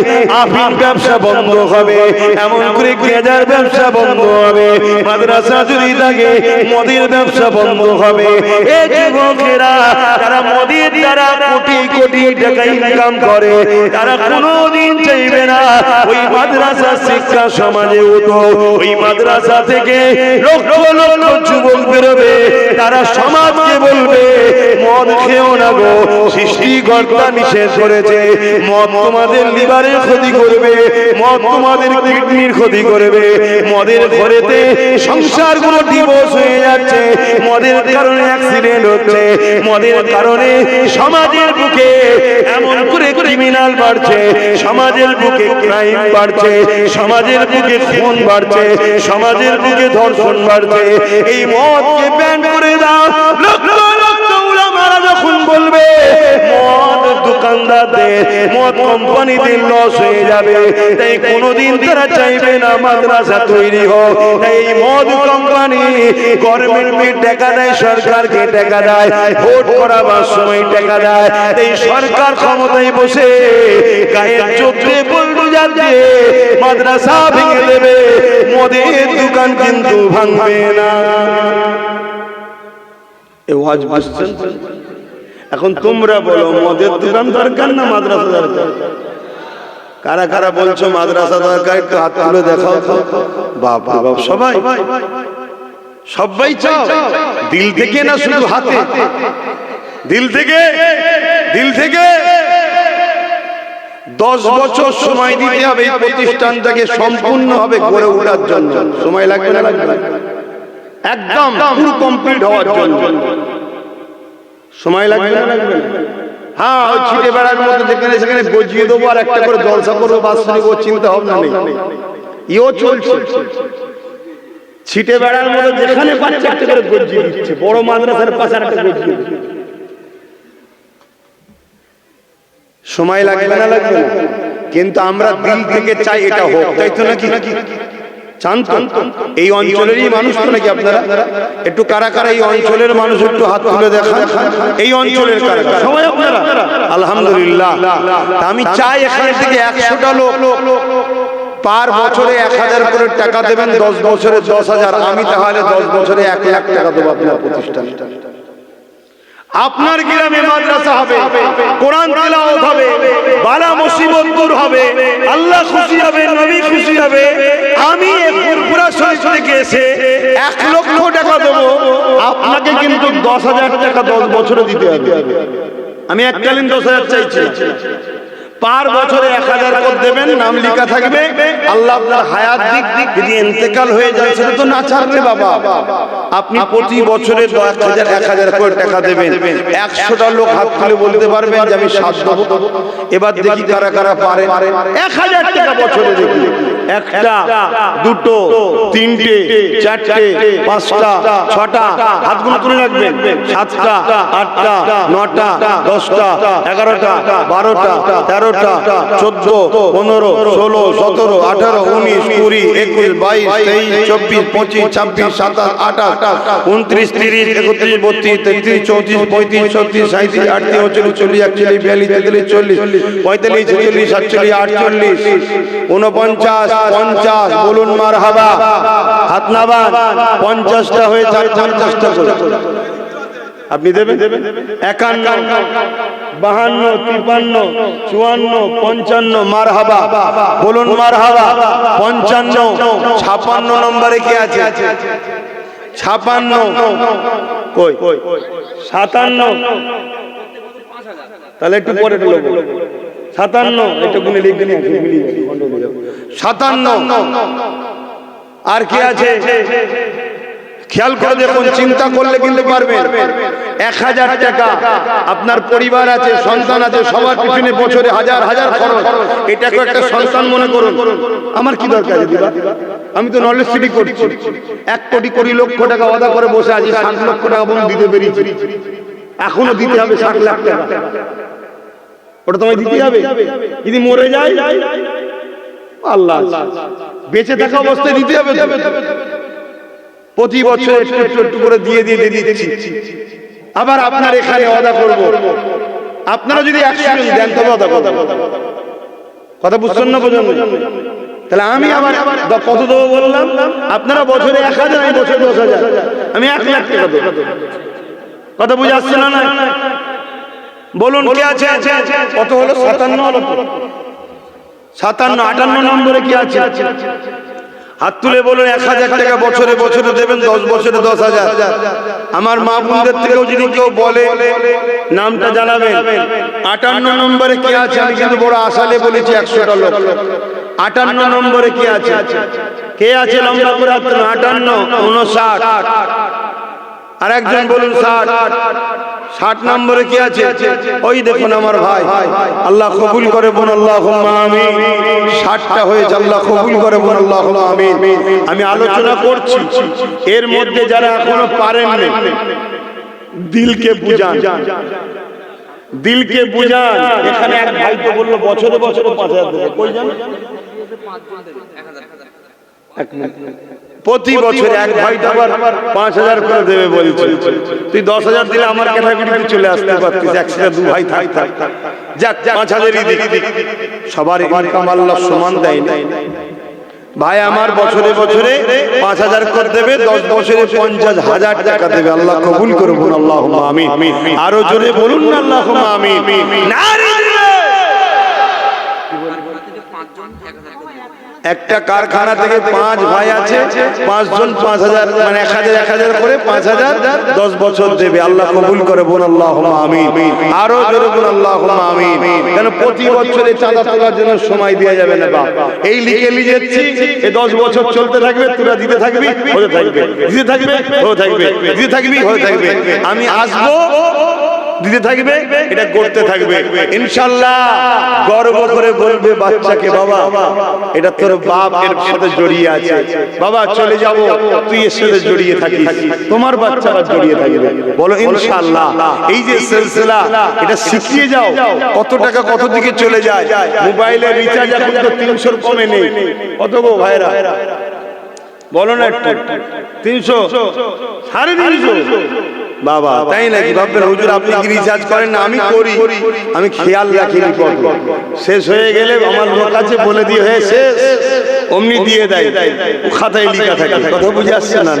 আফিম ব্যবসা বন্ধ হবে, এমন করে গেঁজার ব্যবসা বন্ধ হবে। মাদ্রাসা যদি থাকে মদের ব্যবসা বন্ধ হবে। এই যুবকেরা তারা মদের দ্বারা কোটি কোটি টাকা ইনকাম করে, তারা কোনোদিন চাইবে না ওই মাদ্রাসা শিক্ষা সমাজে উঠো। ওই মাদ্রাসা থেকে লক্ষ লক্ষ যুবক বেরোবে, তারা সমাজকে বলবে মদ খেও না গো, সৃষ্টিকর্তা নিষেধ করেছে। মদ তোমাদের লিভারের ক্ষতি করবে, মদ তোমাদের কিডনির ক্ষতি করবে। মদের ঘরেতে সংসারগুলো ডিভোর্স হয়ে যাচ্ছে, মদের কারণে অ্যাক্সিডেন্ট হচ্ছে, মদের কারণে সমাজের বুকে এমন করে ক্রিমিনাল বাড়ছে, সমাজের বুকে ক্রাইম বাড়ছে, সমাজের বুকে খুন বাড়ছে, সমাজের বুকে ধর্ষণ বাড়ছে। এই মদকে ব্যান করে দাও। লক্ষ লক্ষ উলামারা যখন বলবে মদ দোকানদারদের, মদ কোম্পানিদের লস হয়ে যাবে, তাই কোনোদিন তারা চাইবে না মাদ্রাসা তৈরি হোক। তাই এই মদ কোম্পানি গভর্নমেন্টকে টাকা দেয়, সরকারকে টাকা দেয়, ভোট করাবার সময় টাকা দেয়। এই সরকার ক্ষমতায় বসে গায়ের চোখে বলবো যাচ্ছে মাদ্রাসা ভেঙে দেবে, মদের দোকান কিন্তু ভাঙবে না। এই ওয়াজ বুঝছেন? এখন তোমরা বলো মদের দোকান দরকার না মাদ্রাসা দরকার? কারা কারা বলছো মাদ্রাসা দরকার? একটু হাত তুলে দেখাও তো। বাপ রে বাপ, সবাই সবাই চাও দিল থেকে না শুধু হাতে? দিল থেকে, দিল থেকে। 10 বছর সময় দিতে হবে এই প্রতিষ্ঠানটাকে সম্পূর্ণভাবে গড়ে ওঠার জন্য। সময় লাগবে না? লাগবে না? একদম পুরো কমপ্লিট হওয়ার জন্য সময় লাগবে না? লাগবে না? হ্যাঁ, ওই ছিটে বেড়ার মতো যেখানে সেখানে গজিয়ে দেবো আর একটা করে জলসা করবো, বাস করবো, চিন্তা ভাবনা নেই। ইও চলছে ছিটে বেড়ার মতো, যেখানে পাচ্ছে একটা করে গজিয়ে দিচ্ছে। বড় মাদ্রাসার পাশে একটা গজিয়ে দিচ্ছে। সময় লাগবে না? লাগবে না? কিন্তু আমরা দিল থেকে চাই এটা হোক, তাই তো নাকি? চান তো? এই অঞ্চলেরই মানুষ তো নাকি আপনারা? একটু কারা কারা এই অঞ্চলের মানুষ একটু হাত তুলে দেখান। এই অঞ্চলের কারা কারা? সবাই আপনারা? আলহামদুলিল্লাহ। আমি চাই এখান থেকে 100টা লোক পার বছরে 1000 করে টাকা দেবেন, 10 বছরে 10,000। আমি তাহলে 10 বছরে 1 লাখ টাকা দেবো আপনার প্রতিষ্ঠানে। আপনার গ্রামে মাদ্রাসা হবে, কোরআন তেলাওয়াত হবে, বালা মুসিবত দূর হবে, আল্লাহ খুশি হবে, নবী খুশি হবে। আমি ফুরফুরা শরীফ থেকে এসে 1 লক্ষ টাকা দেবো, আপনাকে কিন্তু 10,000 টাকা 10 বছরে দিতে হবে। আমি এককালীন 10,000 চাইছি, পার বছরে 1000 করে দেবেন, নাম লেখা থাকবে, আল্লাহ আপনার হায়াত দিক যদি ইন্তেকাল হয়ে যায় সেটা তো না ছাড়বে বাবা। আপনি প্রতি বছরে 1000 করে টাকা দেবেন। 100টা লোক হাত তুলে বলতে পারবেন যে আমি 7 দেব। এবার দেখি কারা কারা পারে। 1000 টাকা বছরে দেখি, 1টা 2টো 3টে 4টে 5টা 6টা, হাতগুলো তুলে রাখবেন। 7টা 8টা 9টা 10টা 11টা 12টা 13টা 14 15 16 17 18 19 20 21 22 23 24 25 26 27 28 29 30 31 32 33 34 35 36 37 38 39 40 41 42 43 44 45 46 47 48 49 50। বলুন মারহাবা, হাত নামান। 50টা হয়ে যায়, 50টা করে আপনি দেবেন। 51 52 53 54 55 মারহাবা, বলুন মারহাবা। 55 56 নম্বরে কি আছে? 56 কই? 57 তাহলে একটু পরে দেবো। 57 একটু গুনে লিখে নিয়ে 57 আর কি আছে খেয়াল করে দেখুন, চিন্তা করলে কিন্তু পারবেন। 1000 টাকা আপনার পরিবার আছে, সন্তান আছে, সবার পিছনে বছরে হাজার হাজার খরচ। এটাকে একটা সন্তান মনে করুন। আমার কি দরকার দিবা? আমি তো নলেজ সিটি করছি। 1 কোটি 20 লক্ষ টাকা ওয়াদা করে বসে আছি, 60 লক্ষ টাকা বন্ধ দিতে পেরেছি। এখনো দিতে হবে 60 লাখ টাকা। ওটা তোমায় দিতে হবে। যদি মরে যায় আল্লাহ, বেঁচে থাকা অবস্থায় দিতে হবে। প্রতি বছর একটু করে দিয়ে দিচ্ছি। আবার আপনার এখানে ওয়াদা করব, আপনারা যদি 100 দেন তবে ওয়াদা করব। কথা বুঝছেন না? বোঝেন? তাহলে আমি আবার কত দেবো বললাম? আপনারা বছরে 1000, আমি বছরে 10,000, আমি 1 লাখ টাকা দেবো। কথা বুঝে আসছে না? না বলুন কে আছে? কত হলো? 57 হলো। 57 58 নম্বরে কি আছে? হাত তুলে বলুন। 1000 টাকা বছরে বছরে দেবেন, 10 বছরে 10,000। আমার মা বোনদের থেকেও যদি কেউ বলে নামটা জানাবেন। 58 নম্বরে কি আছে? আমি কিন্তু বড় আশালে বলেছি 100টা লোক। 58 নম্বরে কি আছে? কে আছে? লম্বা করে হাত তুলুন। 58 59 আর একজন বলুন 60। 60 নম্বরে কি আছে? ওই দেখুন আমার ভাই, আল্লাহ কবুল করে বলুন আল্লাহুম্মা আমিন। 60টা হয়েছে, আল্লাহ কবুল করে বলুন আল্লাহুম্মা আমিন। আমি আলোচনা করছি, এর মধ্যে যারা এখনো পারেননি, দিলকে বুঝান, দিলকে বুঝান। এখানে এক ভাই তো বললো বছরে বছরে 5000 দেবে। কই জানেন? প্রতি বছর এক ভাই আবার 5000 করে দেবে বলছে। তুই 10,000 দিলে আমার ক্যাটাগরিতে চলে আসতে পারতিস। একসাথে 2 ভাই থাক। যাক 5000ই দিক। সবার ইনকাম আল্লাহ সমান দেয় না ভাই। আমার বছরে বছরে 5000 করে দেবে, 10 বছরে 50,000 টাকা দেবে। আল্লাহ কবুল করে বলুন আল্লাহুম্মা আমিন। আরো জোরে বলুন না আল্লাহুম্মা আমিন। নারী একটা কারখানা থেকে 5 ভাই আছে, 5 জন 5000 মানে 1000 করে 5000 10 বছর দেবে। আল্লাহ কবুল করে বলুন আল্লাহুম্মা আমিন। আরো জোরে বলুন আল্লাহুম্মা আমিন। কেন প্রতি বছরে চাঁদা তোলার জন্য সময় দেয়া যাবে না বাপ। এই লিখে লিখেছি, এই 10 বছর চলতে থাকবে, তোরা দিতে থাকবি, হতে থাকবে, দিতে থাকবে, হতে থাকবে, দিতে থাকবি, হতে থাকবে। আমি আসবো, দিতে থাকবে, এটা করতে থাকবে ইনশাআল্লাহ। গর্ব করে বলবে বাচ্চাকে, বাবা এটা তোর বাপ এর সাথে জড়িয়ে আছে, বাবা চলে যাব, তুই এর সাথে জড়িয়ে থাকিস, তোমার বাচ্চারা জড়িয়ে থাকবে। বলো ইনশাআল্লাহ। এই যে সিলসিলা, এটা শিখিয়ে যাও। কত টাকা কত দিকে চলে যায়। মোবাইলের রিচার্জ এখন তো 300 কমে নেই। কত গো ভাইরা? বলো না একটু 300 350 বাবা তাই নাকি? ভাববেন হুজুর আপনি কি রিচার্জ করেন না? আমি করি, আমি খেয়াল রাখি কত শেষ হয়ে গেলে আমার লোক আছে বলে দিয়ে হয়ে শেষ অমনি দিয়ে দেয়, খাতায় লেখা থাকে। কথা বুঝে আসছে না?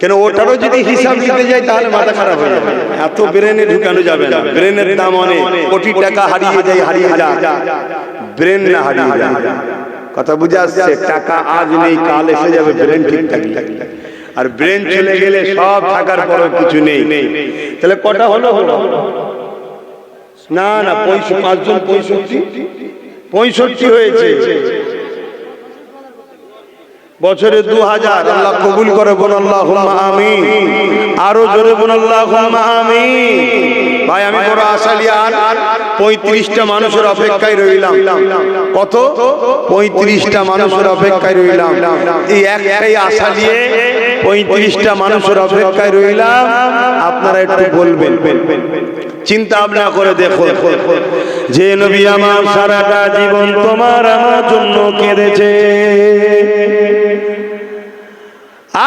কেন ওটারও যদি হিসাব দিতে যায় তাহলে মাথা খারাপ হয়ে যাবে। এত ব্রেনে ঢুকানো যাবে না, ব্রেনের দাম অনেক, কোটি টাকা হারিয়ে যায়, ব্রেন না হারিয়ে যায়। কথা বুঝে আসছে? টাকা আজ নেই কাল এসে যাবে, ব্রেন ঠিক থাকলে। আর ব্রেন চলে গেলে সব থাকার পরও কিছু নেই। তাহলে কটা হলো? না 5 জন 65 হয়েছে। বছরে 2000। আল্লাহ কবুল করে, বল আল্লাহুম্মা আমিন। আরো জোরে বল আল্লাহুম্মা আমিন। ভাই আমি বড় আশা নিয়ে আর 35টা মানুষের অপেক্ষায় রইলাম। কত? 35টা মানুষের অপেক্ষায় রইলাম। এই একটাই আশা নিয়ে 35টা মানুষের অপেক্ষায় রইলাম। আপনারা একটু বলবেন, চিন্তা ভাবনা করে দেখো, যে নবী আমার সারাটা জীবন তোমার আমার জন্য কেঁদেছে,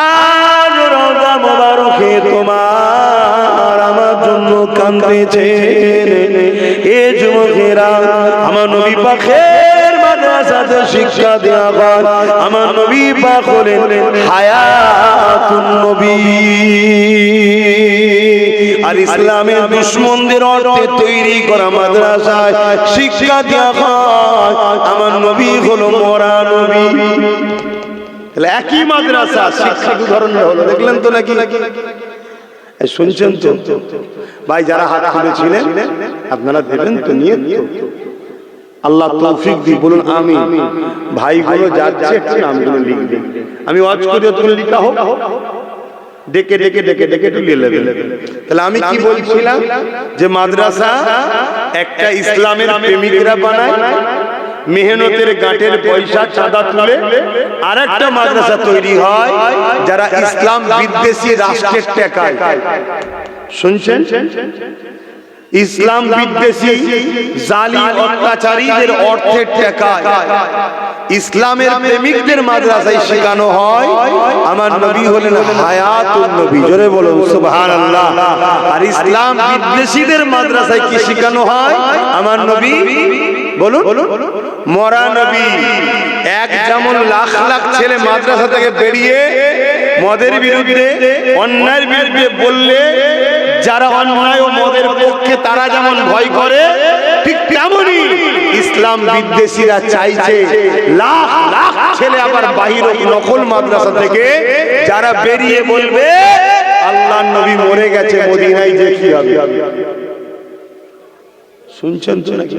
আজ রওজা মোবারকে তোমার আমার জন্য কাঁদতেছে। এ যুবকেরা, আমার নবী পাকের মাদ্রাসাতে শিক্ষা দেওয়া হয়। আমার নবী পাক হলেন হায়াতুন নবী। আর ইসলামের দুশমনদের অর্থে তৈরি করা মাদ্রাসায় শিক্ষা দেওয়া হয়। আমার নবী হলো মরা নবী। একই মাদ্রাসা, শিক্ষা দু ধরনের হলো। দেখলেন তো নাকি? শুনছেন তো ভাই? যারা হাত তুলেছিলেন আপনারা দেবেন তো, নিয়ে আল্লাহ তৌফিক দি, বলুন আমিন। ভাইগুলো যাচ্ছে নামগুলো লিখবে, আমি ওয়াজ করে তুমি লিখা হোক, ডেকে ডেকে ডেকে ডেকে তুলিয়ে নেবেন। তাহলে আমি কি বলছিলাম, যে মাদ্রাসা একটা ইসলামের প্রেমিকরা বানায়, মেহনতের গাঁটের পয়সা চাঁদা তুলে। আর একটা মাদ্রাসা তৈরি হয় যারা ইসলাম বিদ্বেষী রাষ্ট্রের টাকায়, শুনছেন, ইসলাম বিদ্বেষী জালিম অত্যাচারীদের অর্থের টাকায় ইসলামের প্রেমিকদের মাদ্রাসায় শেখানো হয় আমার নবী হলেন হায়াতুন নবী। জোরে বলুন সুবহানাল্লাহ। আর ইসলাম বিদ্বেষীদের মাদ্রাসায় কি শেখানো হয়? আমার নবী বলুন মরা নবী। এক যেমন লাখ লাখ ছেলে মাদ্রাসা থেকে বেরিয়ে মদের বিরুদ্ধে, অন্যায়ের বিরুদ্ধে বললে যারা অন্যায় ও মদের পক্ষে তারা যেমন ভয় করে, ঠিক তেমনি ইসলাম বিদ্বেষীরা চাইছে লাখ লাখ ছেলে আবার বাহির নকল মাদ্রাসা থেকে যারা বেরিয়ে বলবে আল্লাহর নবী মরে গেছে, মদিনায় যে কি হবে। শুনছেন তো নাকি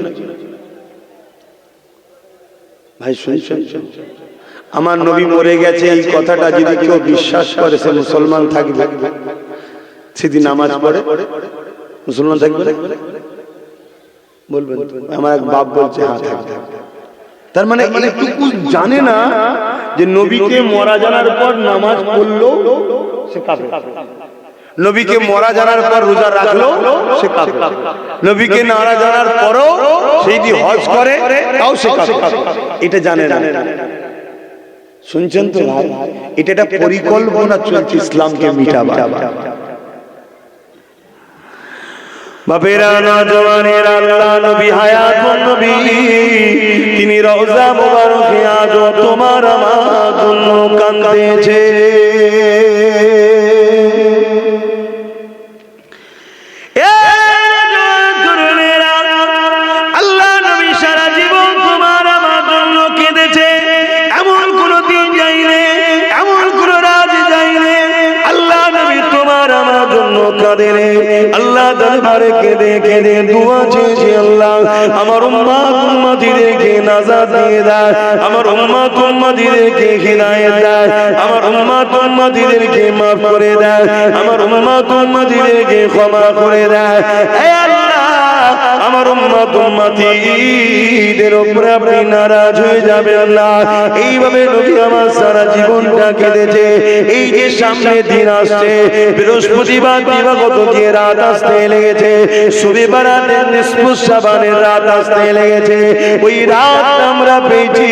ভাই? শুনছেন? আমার নবী মরে গেছে এই কথাটা যদি কেউ বিশ্বাস করে সে মুসলমান থাকবে? সেদিন নামাজ পড়ে মুসলমান থাকবে? বলবেন? আমার এক বাপ বলছে হ্যাঁ থাকবে। তার মানে এইটুকু জানে না যে নবীকে মরা জানার পর নামাজ পড়লো সে কাফের, নবীকে মরা জানার পর রোজা রাখলো সে কাফের, নবীকে নারা জানার পরও সেই যে হজ করে তাও সে কাফের। এটা জানে না। শুনছেন তো ভাই? এটা একটা পরিকল্পনা চলছে ইসলামকে মিটাবার। বাপেরা নওজওয়ানেরা, আল্লাহ নবী হায়াতুন নবী, তিনি রওজা মোবারকে আজ তোমার আমার জন্য কাঁদতেছে। আল্লাহ নবী সারা জীবন তোমার আমার জন্য কেঁদেছে। এমন কোন দিন যাইলে, এমন কোন রাত যাইলে আল্লাহ নবী তোমার আমার জন্য কাঁদে রে। আল্লাহ দরবারে কেঁদে কেঁদে দুয়া চেয়েছে, আল্লাহ আমার উম্মত উম্মতিদেরকে নাজাত দিয়ে দাও, আমার উম্মত উম্মতিদেরকে হিদায়াত দাও, আমার উম্মত উম্মতিদেরকে মাফ করে দাও, আমার উম্মত উম্মতিদেরকে ক্ষমা করে দাও। হে আল্লাহ আমার উম্মত উম্মতীদের উপরে আপনি নারাজ হয়ে যাবেন না। এইভাবে নবী আমার সারা জীবনটা কেঁদেছে। এই যে সামনে দিন আসছে, বৃহস্পতিবার দিবাগত দিয়ে রাত আসতে লেগেছে, শবে বারাতের নিসফুস শাবানের রাত আসতে লেগেছে। ওই রাত আমরা পেয়েছি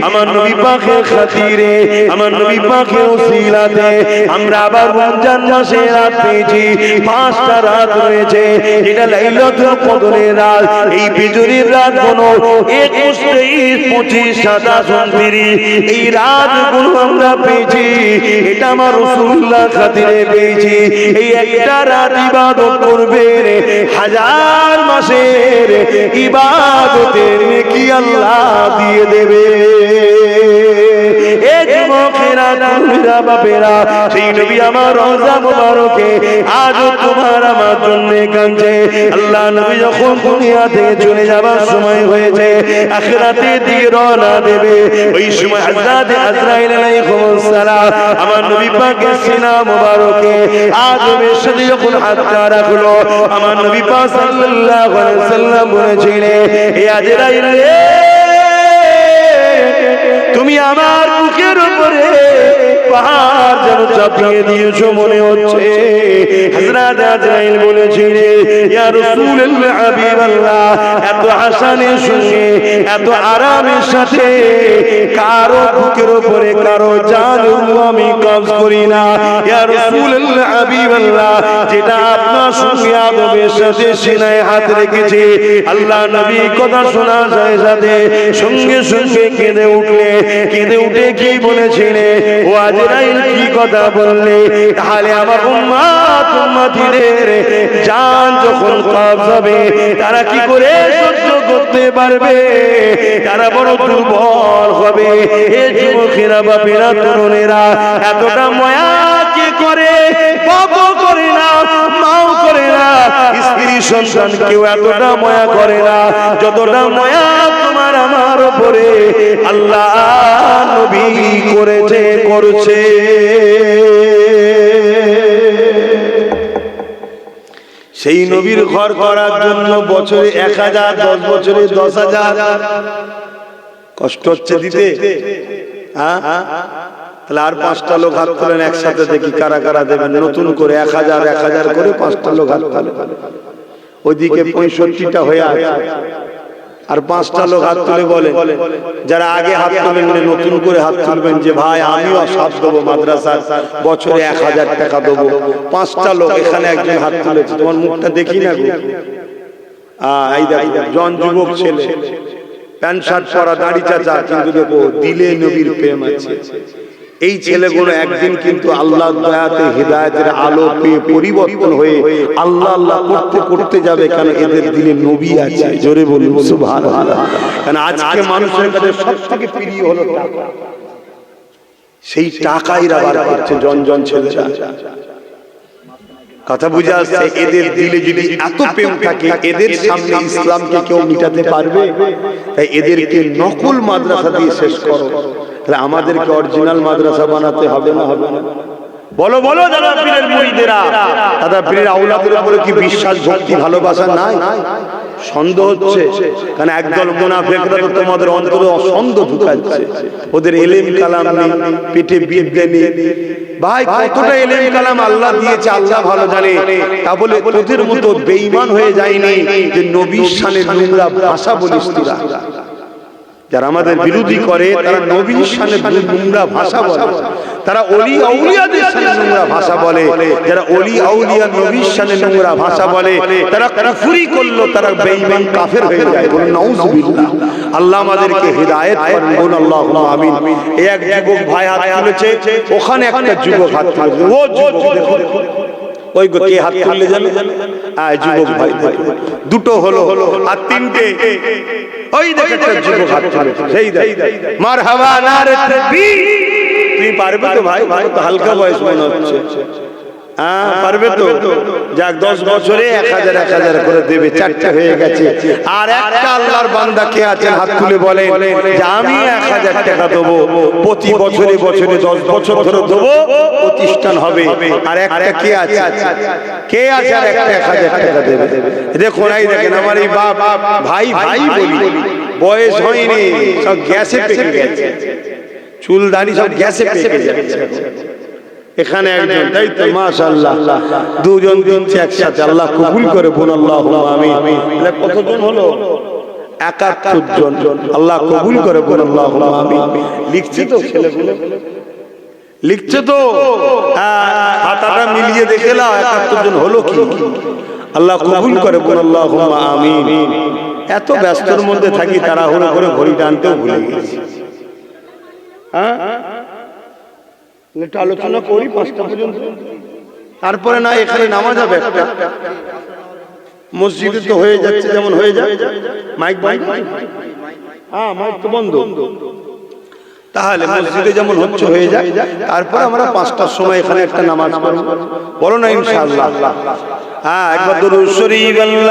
আমার নবী পাকের খাতিরে, আমার নবী পাকের উসিলাতে আমরা আবার রমজান মাসে রাত পেয়েছি। 5টা রাত রয়েছে, এটা লাইলাতুল কদরের রাত। এই বিজুরির রাত গুলো 21, 23, 25, 27, 29 এই রাতগুলো আমরা পেয়েছি। এটা আমার রাসূলুল্লাহ খাতিরে পেয়েছি। এই একটা রাত ইবাদত করবে 1000 মাসের ইবাদতের নেকি আল্লাহ দিয়ে দেবে। এ যুবকেরা, তরুণেরা, বাপেরা, সেই নবী আমার রওজা মুবারকে আজ তোমার আমার জন্য কাঁদছে। আল্লাহ নবী যখন দুনিয়া থেকে চলে যাবার সময় হয়েছে, আখিরাতে দিয়ে রওনা দেবে, ওই সময় হযরত আজরাইল আলাইহিস সালাম আমার নবী পাকের সিনা মুবারকে আদমের সাথে যখন হাতটা রাখলো, আমার নবী পাক সাল্লাল্লাহু আলাইহি সাল্লাম বলেছিলেন, হে আজরাইল, তুমি আমার বুকের উপরে পাহাড় যেন চাপিয়ে দিয়েছো মনে হচ্ছে। হযরত আজরাইল বলেছিলেন, ইয়া রাসূলুল্লাহ, হাবিবাল্লাহ, এত হাসানের সঙ্গে এত আরামের সাথে কারো বুকের উপরে কারো জান আমি কবজ করি না। ইয়া রাসূলুল্লাহ, হাবিবাল্লাহ, যেটা আপনার সঙ্গে আদমের সাথে সিনায় হাত রেখেছে। আল্লাহ নবী কথা শোনার সাথে সাথে সঙ্গে সঙ্গে কেঁদে উঠলে, কেঁদে উঠে কি বলেছিলে, ও আজরাইল কি কথা বললে? তাহলে আমার উম্মত উম্মতীদের জান যখন কবজ হবে তারা কি করে সহ্য করতে পারবে? তারা বড় দুর্বল হবে। এ যুবকেরা, বাপেরা, তরুণেরা, এতটা মায়া কে করে? বাবা করে না, মাও করে না, স্ত্রী সন্তান কেউ এতটা মায়া করে না যতটা মায়া তোমার আমার উপরে আল্লাহ নবী করেছে, করছে। সেই নবীর ঘর করার জন্য বছরে 1000, 10 বছরে 10,000 কষ্ট হচ্ছে দিতে। তাহলে আর 5টা লোক হাত তোলেন একসাথে, দেখি কারা কারা দেবেন। নতুন করে 1000 1000 করে 5টা লোক হাত তোলেন। ওইদিকে 65টা হয়ে আছে, আর 5টা লোক হাত তুলে বলে, যারা আগে হাত তুলেন নতুন করে হাত তুলবেন যে ভাই আমিও সাথ দেবো, মাদ্রাসার বছরে 1000 টাকা দেবো। 5টা লোক, এখানে একজন হাত তুলেছে, তোমার মুখটা দেখি না গো। এই দেখো জন যুবক ছেলে, প্যান্ট শার্ট পরা, দাড়ি চাচা, কিন্তু দেখো দিলে নবীর প্রেম আছে। এই ছেলেগুলো একদিন কিন্তু আল্লাহর দয়াতে হিদায়াতের আলো পেয়ে পরিবর্তন হয়ে আল্লাহ আল্লাহ করতে করতে যাবে, কারণ এদের দিলে নবী আছে। জোরে বলুন সুবহানাল্লাহ। কারণ আজকে মানুষের কাছে সবথেকে প্রিয় হলো টাকা, সেই টাকাই বার করছে জন জন ছেলেরা। কথা বুঝে আসছে? এদের দিলে যদি এত প্রেম থাকে, এদের সামনে ইসলামকে কেউ মিটাতে পারবে? তাই এদেরকে নকল মাদ্রাসা দিয়ে শেষ করো। তাহলে আমাদেরকে অরিজিনাল মাদ্রাসা বানাতে হবে না? হবে না? বলো বলো দাদা পীরের মুরিদেরা, দাদা পীরের আওলাদের উপরে কি বিশ্বাস, ভক্তি, ভালোবাসা নাই? সন্দেহ হচ্ছে, কারণ একদল মুনাফিকরা তো তোমাদের অন্তরে অসন্দেহ ঢুকাচ্ছে। ওদের ইলম কালাম নেই, পেটে বিদ্যা নেই। ভাই কতটা ইলম কালাম আল্লাহ দিয়েছে আল্লাহ ভালো জানে। তা বলে তোদের মতো বেঈমান হয়ে যায়নি যে নবীর শানে নোংরা ভাষা বলিস তোরা। যারা আমাদের বিরোধী করে তারা নবীর শানে নোংরা ভাষা বলে, তারা ওলি আউলিয়াদের শানে নোংরা ভাষা বলে। যারা ওলি আউলিয়া নবীর শানে নোংরা ভাষা বলে তারা কুফরি করলো, তারা বেঈমান কাফের হয়ে যায়। বলুন নাউযুবিল্লাহ। আল্লাহ আমাদেরকে হিদায়াত করেন, বলুন আল্লাহুম্মা আমিন। এই এক যুবক ভাই হাত তুলেছে, ওখানে একটা যুবক হাত তুলেছে। ও যুবক দেখো, ওই গো কে হাত তুললে জানো? যুবক ভাই দুটো হলো আর তিনটে, ওই দেখো একটা যুবক হাত তুলেছে, সেই দেখ। মারহাবা, নারে তাকবীর। তুমি পারবে তো ভাই? ভাই তো হালকা বয়স মনে হচ্ছে। হ্যাঁ পারবে তো? যাক 10 বছরে 1000 করে দেবে, 4টে হয়ে গেছে। আর একটা আল্লাহর বান্দা কে আছেন হাত তুলে বলেন যে আমি 1000 টাকা দেবো, প্রতি বছরে বছরে 10 বছর ধরে দেবো, প্রতিষ্ঠান হবে। আর একটা কে আছে? কে আছে আর একটা 1000 টাকা দেবে? দেখুন এই দেখেন আমার এই বাপ ভাই ভাই বলি, বয়স হয়নি, সব গ্যাসে পেকে গেছে, চুল দাড়ি সব গ্যাসে পেকে যাচ্ছে। এখানে একজন, তাই তো মাশাআল্লাহ, দুজন দিনছে একসাথে, আল্লাহ কবুল করে বলুন আল্লাহুম্মা আমিন। এটা কতজন হলো? 71 জন, আল্লাহ কবুল করে বলুন আল্লাহুম্মা আমিন। লিখছে তো ছেলেগুলো, লিখছে তো, খাতাটা মিলিয়ে দেখে নাও 71 জন হলো কি? আল্লাহ কবুল করে বলুন আল্লাহুম্মা আমিন। এত ব্যস্তর মধ্যে থাকি, তাড়াহুড়ো করে ঘড়িটা আনতেও ভুলে গেছি। হ্যাঁ একটু আলোচনা করি 5টা পর্যন্ত, তারপরে না এখানে নামাজ হবে একটা, মসজিদে তো হয়ে যাচ্ছে যেমন হয়ে যায়। মাইক বন্ধ? হ্যাঁ মাইক তো বন্ধ। তাহলে মসজিদে যেমন হচ্ছে হয়ে যায়, তারপর আমরা 5টার সময় এখানে একটা নামাজ পড়ব, বলো না ইনশাআল্লাহ? হ্যাঁ একবার দরুদ শরীফ আল্লাহ